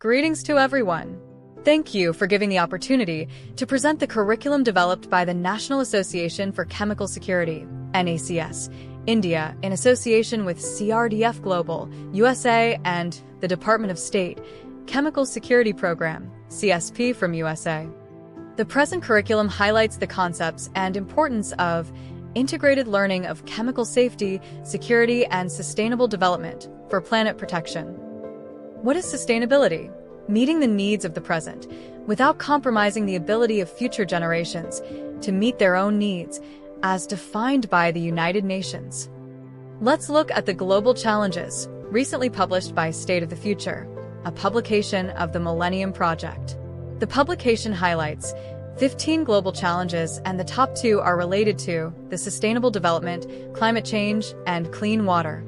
Greetings to everyone. Thank you for giving the opportunity to present the curriculum developed by the National Association for Chemical Security, NACS, India, in association with CRDF Global, USA, and the Department of State, Chemical Security Program, CSP from USA. The present curriculum highlights the concepts and importance of integrated learning of chemical safety, security, and sustainable development for planet protection. What is sustainability? Meeting the needs of the present without compromising the ability of future generations to meet their own needs, as defined by the United Nations. Let's look at the global challenges recently published by State of the Future, a publication of the Millennium Project. The publication highlights 15 global challenges, and the top 2 are related to the sustainable development, climate change, and clean water.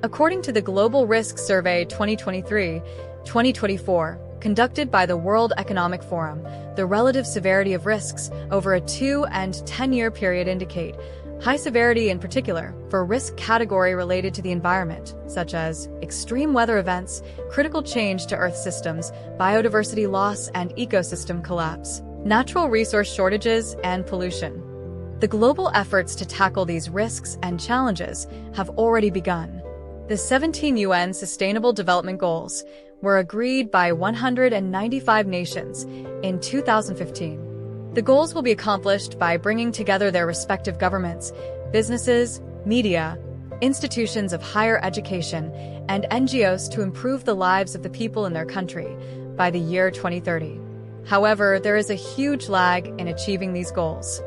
According to the Global Risk Survey 2023-2024, conducted by the World Economic Forum, the relative severity of risks over a 2- and 10-year period indicate high severity, in particular for risk category related to the environment, such as extreme weather events, critical change to Earth systems, biodiversity loss and ecosystem collapse, natural resource shortages, and pollution. The global efforts to tackle these risks and challenges have already begun. The 17 UN Sustainable Development Goals were agreed by 195 nations in 2015. The goals will be accomplished by bringing together their respective governments, businesses, media, institutions of higher education, and NGOs to improve the lives of the people in their country by the year 2030. However, there is a huge lag in achieving these goals.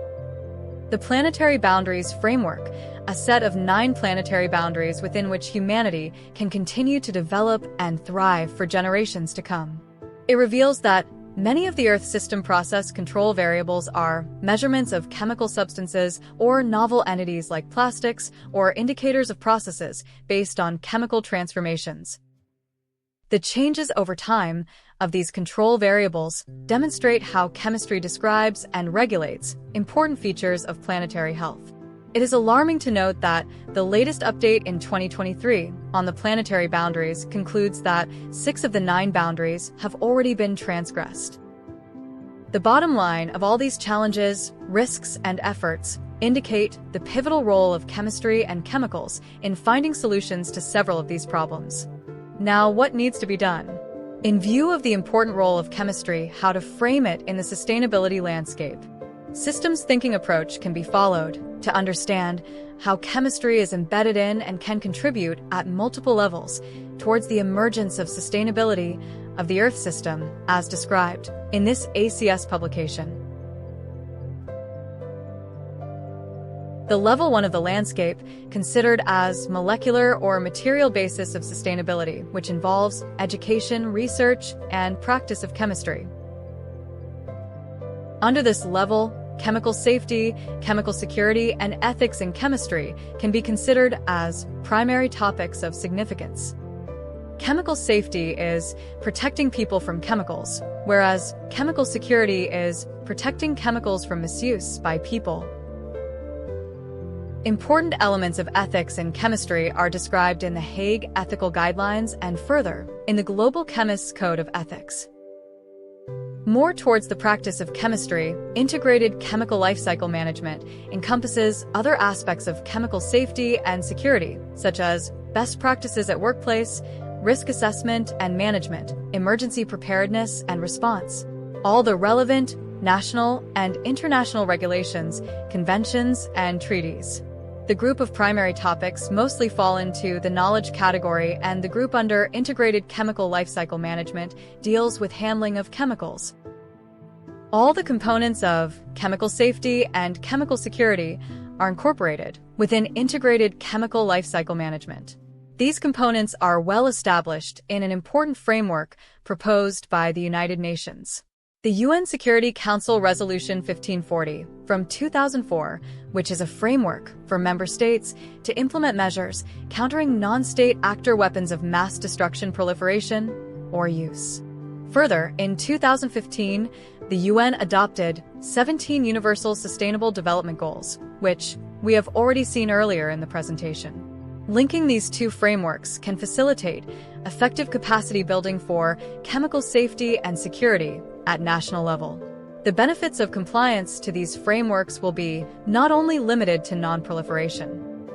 The Planetary Boundaries Framework, a set of 9 planetary boundaries within which humanity can continue to develop and thrive for generations to come. It reveals that many of the Earth system process control variables are measurements of chemical substances or novel entities like plastics, or indicators of processes based on chemical transformations. The changes over time of these control variables demonstrate how chemistry describes and regulates important features of planetary health. It is alarming to note that the latest update in 2023 on the planetary boundaries concludes that 6 of the 9 boundaries have already been transgressed. The bottom line of all these challenges, risks, and efforts indicate the pivotal role of chemistry and chemicals in finding solutions to several of these problems. Now, what needs to be done? In view of the important role of chemistry, how to frame it in the sustainability landscape. Systems thinking approach can be followed to understand how chemistry is embedded in and can contribute at multiple levels towards the emergence of sustainability of the Earth system, as described in this ACS publication. The level 1 of the landscape, considered as molecular or material basis of sustainability, which involves education, research, and practice of chemistry. Under this level, chemical safety, chemical security, and ethics in chemistry can be considered as primary topics of significance. Chemical safety is protecting people from chemicals, whereas chemical security is protecting chemicals from misuse by people. Important elements of ethics in chemistry are described in the Hague Ethical Guidelines and further in the Global Chemists Code of Ethics. More towards the practice of chemistry, integrated chemical life cycle management encompasses other aspects of chemical safety and security, such as best practices at workplace, risk assessment and management, emergency preparedness and response, all the relevant national and international regulations, conventions, and treaties. The group of primary topics mostly fall into the knowledge category, and the group under Integrated Chemical Life Cycle Management deals with handling of chemicals. All the components of chemical safety and chemical security are incorporated within Integrated Chemical Life Cycle Management. These components are well established in an important framework proposed by the United Nations. The UN Security Council Resolution 1540 from 2004, which is a framework for member states to implement measures countering non-state actor weapons of mass destruction proliferation or use. Further, in 2015, the UN adopted 17 Universal Sustainable Development Goals, which we have already seen earlier in the presentation. Linking these two frameworks can facilitate effective capacity building for chemical safety and security at national level. The benefits of compliance to these frameworks will be not only limited to non-proliferation.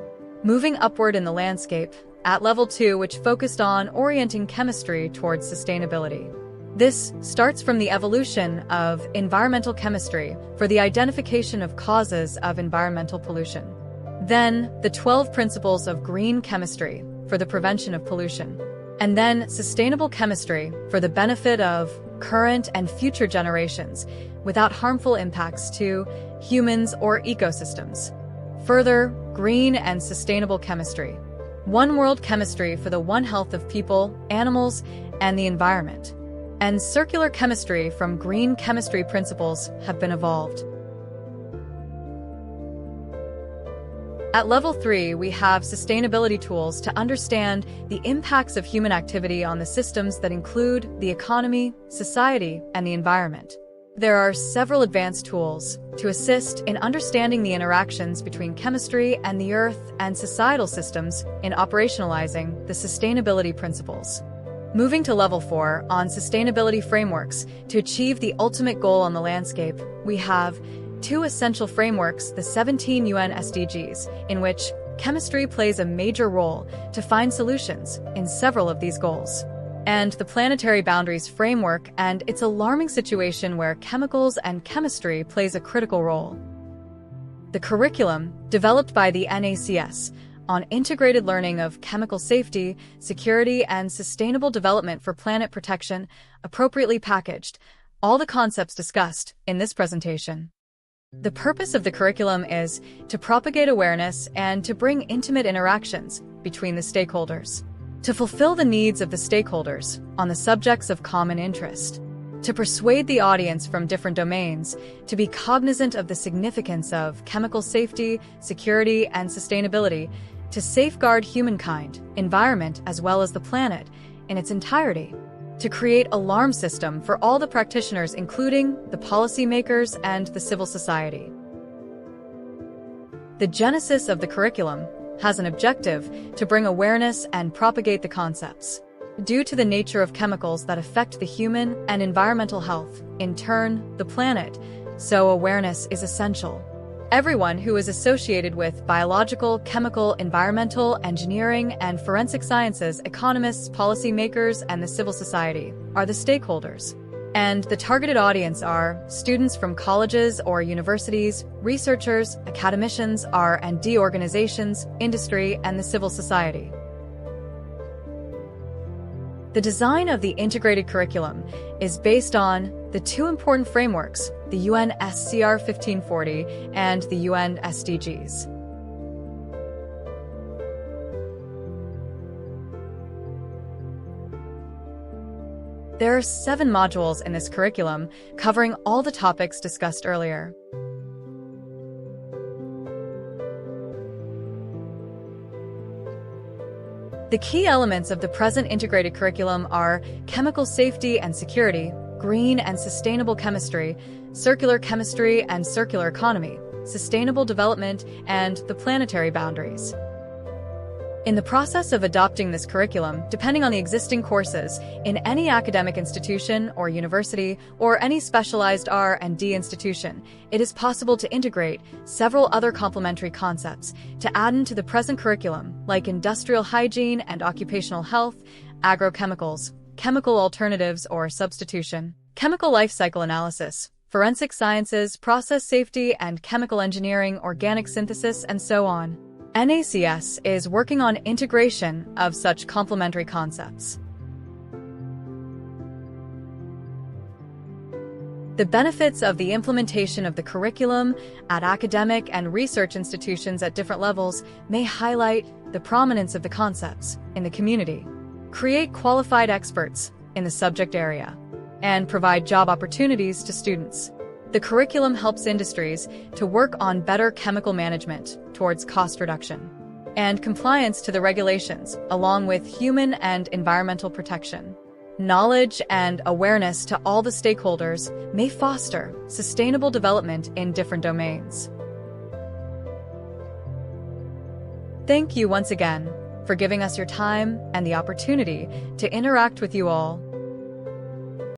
Moving upward in the landscape, at level 2, which focused on orienting chemistry towards sustainability. This starts from the evolution of environmental chemistry for the identification of causes of environmental pollution. Then, the 12 principles of green chemistry for the prevention of pollution. And then, sustainable chemistry for the benefit of current and future generations without harmful impacts to humans or ecosystems. Further, green and sustainable chemistry. One world chemistry for the one health of people, animals, and the environment. And circular chemistry from green chemistry principles have been evolved. At level 3, we have sustainability tools to understand the impacts of human activity on the systems that include the economy, society, and the environment. There are several advanced tools to assist in understanding the interactions between chemistry and the Earth and societal systems in operationalizing the sustainability principles. Moving to level 4, on sustainability frameworks, to achieve the ultimate goal on the landscape, we have 2 essential frameworks, the 17 UN SDGs, in which chemistry plays a major role to find solutions in several of these goals, and the planetary boundaries framework and its alarming situation where chemicals and chemistry plays a critical role. The curriculum, developed by the NACS, on integrated learning of chemical safety, security, and sustainable development for planet protection, appropriately packaged, all the concepts discussed in this presentation. The purpose of the curriculum is to propagate awareness and to bring intimate interactions between the stakeholders, to fulfill the needs of the stakeholders on the subjects of common interest, to persuade the audience from different domains to be cognizant of the significance of chemical safety, security, and sustainability, to safeguard humankind, environment, as well as the planet in its entirety, to create an alarm system for all the practitioners, including the policymakers and the civil society. The genesis of the curriculum has an objective to bring awareness and propagate the concepts. Due to the nature of chemicals that affect the human and environmental health, in turn, the planet, so awareness is essential. Everyone who is associated with biological, chemical, environmental, engineering, and forensic sciences, economists, policymakers, and the civil society are the stakeholders. And the targeted audience are students from colleges or universities, researchers, academicians, R&D organizations, industry, and the civil society. The design of the integrated curriculum is based on the 2 important frameworks, the UN SCR 1540 and the UN SDGs. There are 7 modules in this curriculum covering all the topics discussed earlier. The key elements of the present integrated curriculum are chemical safety and security, green and sustainable chemistry, circular chemistry and circular economy, sustainable development, and the planetary boundaries. In the process of adopting this curriculum, depending on the existing courses in any academic institution or university or any specialized R&D institution, it is possible to integrate several other complementary concepts to add into the present curriculum, like industrial hygiene and occupational health, agrochemicals, chemical alternatives or substitution, chemical life cycle analysis, forensic sciences, process safety and chemical engineering, organic synthesis, and so on. NACS is working on integration of such complementary concepts. The benefits of the implementation of the curriculum at academic and research institutions at different levels may highlight the prominence of the concepts in the community, create qualified experts in the subject area, and provide job opportunities to students. The curriculum helps industries to work on better chemical management towards cost reduction and compliance to the regulations, along with human and environmental protection. Knowledge and awareness to all the stakeholders may foster sustainable development in different domains. Thank you once again for giving us your time and the opportunity to interact with you all.